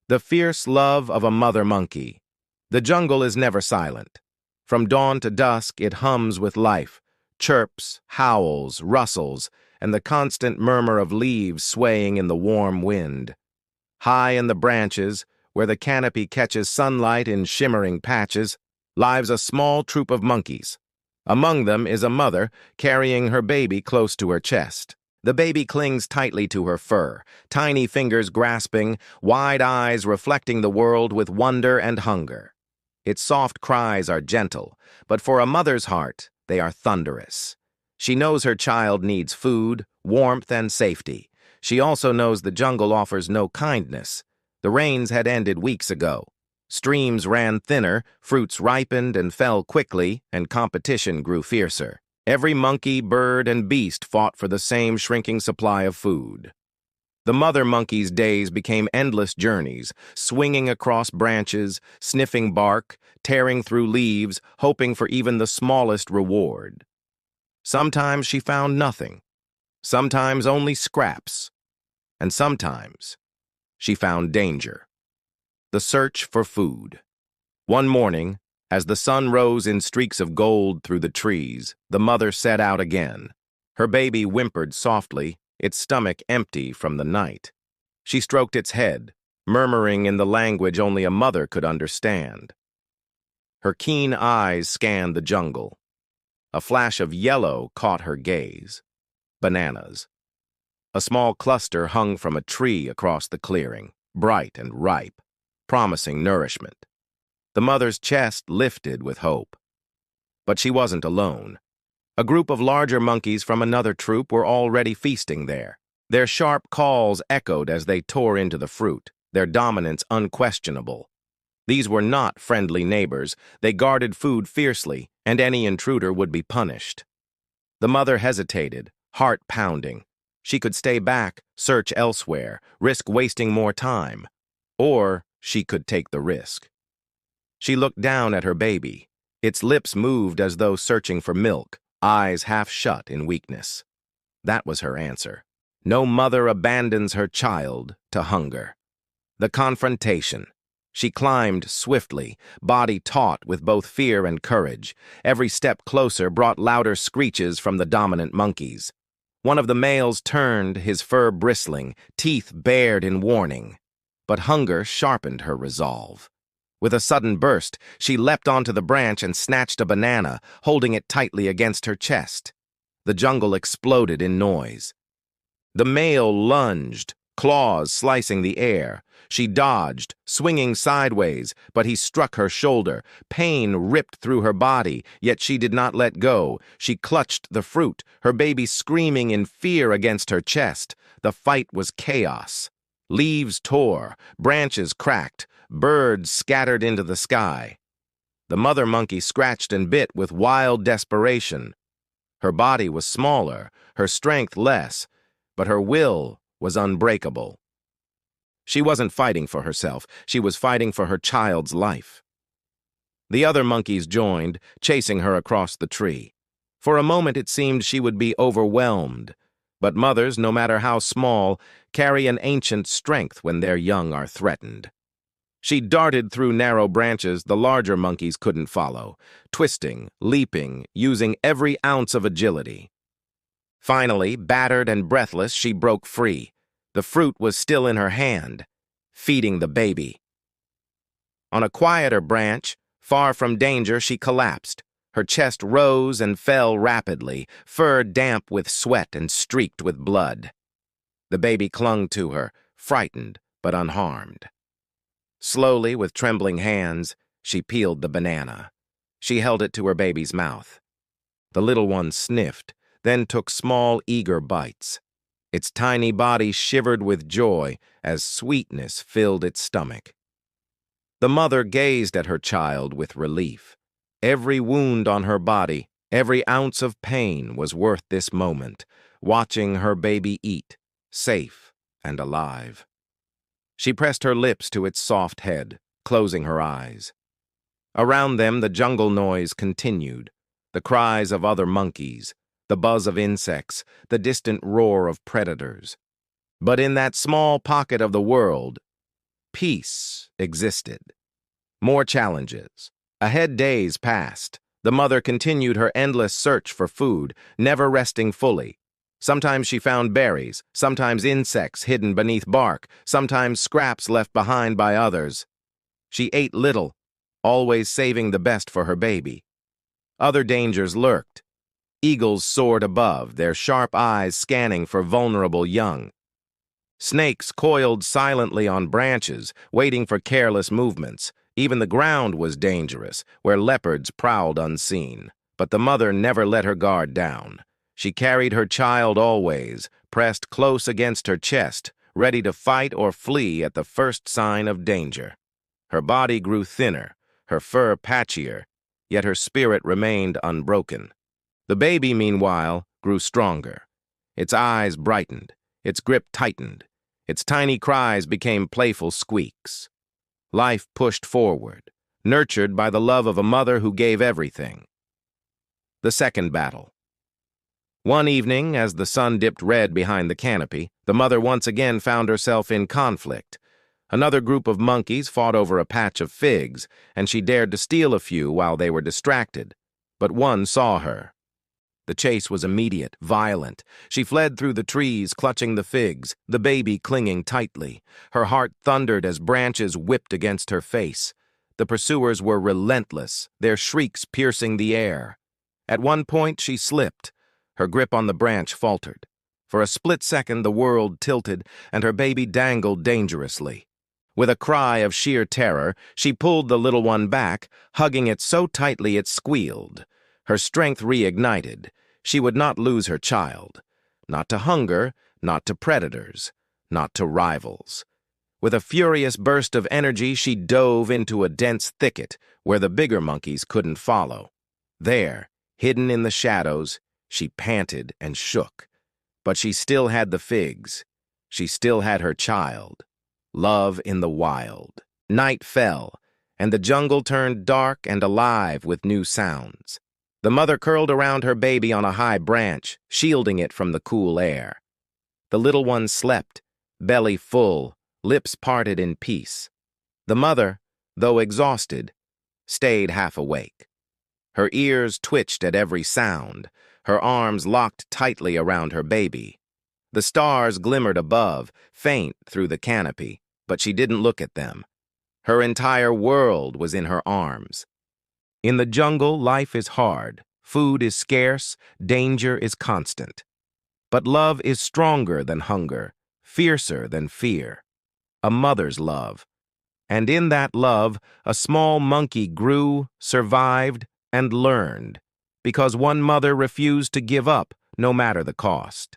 The fierce love of a mother monkey. The jungle is never silent. From dawn to dusk, it hums with life, chirps, howls, rustles, and the constant murmur of leaves swaying in the warm wind. High in the branches, where the canopy catches sunlight in shimmering patches, lives a small troop of monkeys. Among them is a mother carrying her baby close to her chest. The baby clings tightly to her fur, tiny fingers grasping, wide eyes reflecting the world with wonder and hunger. Its soft cries are gentle, but for a mother's heart, they are thunderous. She knows her child needs food, warmth, and safety. She also knows the jungle offers no kindness. The rains had ended weeks ago. Streams ran thinner, fruits ripened and fell quickly, and competition grew fiercer. Every monkey, bird, and beast fought for the same shrinking supply of food. The mother monkey's days became endless journeys, swinging across branches, sniffing bark, tearing through leaves, hoping for even the smallest reward. Sometimes she found nothing, sometimes only scraps, and sometimes she found danger. The search for food. One morning, as the sun rose in streaks of gold through the trees, the mother set out again. Her baby whimpered softly, its stomach empty from the night. She stroked its head, murmuring in the language only a mother could understand. Her keen eyes scanned the jungle. A flash of yellow caught her gaze. Bananas. A small cluster hung from a tree across the clearing, bright and ripe, promising nourishment. The mother's chest lifted with hope. But she wasn't alone. A group of larger monkeys from another troop were already feasting there. Their sharp calls echoed as they tore into the fruit, their dominance unquestionable. These were not friendly neighbors. They guarded food fiercely, and any intruder would be punished. The mother hesitated, heart pounding. She could stay back, search elsewhere, risk wasting more time. Or she could take the risk. She looked down at her baby. Its lips moved as though searching for milk, eyes half shut in weakness. That was her answer. No mother abandons her child to hunger. The confrontation. She climbed swiftly, body taut with both fear and courage. Every step closer brought louder screeches from the dominant monkeys. One of the males turned, his fur bristling, teeth bared in warning. But hunger sharpened her resolve. With a sudden burst, she leapt onto the branch and snatched a banana, holding it tightly against her chest. The jungle exploded in noise. The male lunged, claws slicing the air. She dodged, swinging sideways, but he struck her shoulder. Pain ripped through her body, yet she did not let go. She clutched the fruit, her baby screaming in fear against her chest. The fight was chaos. Leaves tore, branches cracked, birds scattered into the sky. The mother monkey scratched and bit with wild desperation. Her body was smaller, her strength less, but her will was unbreakable. She wasn't fighting for herself, she was fighting for her child's life. The other monkeys joined, chasing her across the tree. For a moment it seemed she would be overwhelmed, but mothers, no matter how small, carry an ancient strength when their young are threatened. She darted through narrow branches the larger monkeys couldn't follow, twisting, leaping, using every ounce of agility. Finally, battered and breathless, she broke free. The fruit was still in her hand, feeding the baby. On a quieter branch, far from danger, she collapsed. Her chest rose and fell rapidly, fur damp with sweat and streaked with blood. The baby clung to her, frightened but unharmed. Slowly, with trembling hands, she peeled the banana. She held it to her baby's mouth. The little one sniffed, then took small, eager bites. Its tiny body shivered with joy as sweetness filled its stomach. The mother gazed at her child with relief. Every wound on her body, every ounce of pain was worth this moment, watching her baby eat, safe and alive. She pressed her lips to its soft head, closing her eyes. Around them, the jungle noise continued, the cries of other monkeys, the buzz of insects, the distant roar of predators. But in that small pocket of the world, peace existed. More challenges. Ahead days passed. The mother continued her endless search for food, never resting fully. Sometimes she found berries, sometimes insects hidden beneath bark, sometimes scraps left behind by others. She ate little, always saving the best for her baby. Other dangers lurked. Eagles soared above, their sharp eyes scanning for vulnerable young. Snakes coiled silently on branches, waiting for careless movements. Even the ground was dangerous, where leopards prowled unseen. But the mother never let her guard down. She carried her child always, pressed close against her chest, ready to fight or flee at the first sign of danger. Her body grew thinner, her fur patchier, yet her spirit remained unbroken. The baby, meanwhile, grew stronger. Its eyes brightened, its grip tightened, its tiny cries became playful squeaks. Life pushed forward, nurtured by the love of a mother who gave everything. The second battle. One evening, as the sun dipped red behind the canopy, the mother once again found herself in conflict. Another group of monkeys fought over a patch of figs, and she dared to steal a few while they were distracted. But one saw her. The chase was immediate, violent. She fled through the trees, clutching the figs, the baby clinging tightly. Her heart thundered as branches whipped against her face. The pursuers were relentless, their shrieks piercing the air. At one point, she slipped. Her grip on the branch faltered. For a split second, the world tilted, and her baby dangled dangerously. With a cry of sheer terror, she pulled the little one back, hugging it so tightly it squealed. Her strength reignited. She would not lose her child. Not to hunger, not to predators, not to rivals. With a furious burst of energy, she dove into a dense thicket where the bigger monkeys couldn't follow. There, hidden in the shadows, she panted and shook. But she still had the figs. She still had her child. Love in the wild. Night fell, and the jungle turned dark and alive with new sounds. The mother curled around her baby on a high branch, shielding it from the cool air. The little one slept, belly full, lips parted in peace. The mother, though exhausted, stayed half awake. Her ears twitched at every sound, her arms locked tightly around her baby. The stars glimmered above, faint through the canopy, but she didn't look at them. Her entire world was in her arms. In the jungle, life is hard, food is scarce, danger is constant. But love is stronger than hunger, fiercer than fear. A mother's love. And in that love, a small monkey grew, survived, and learned, because one mother refused to give up no matter the cost.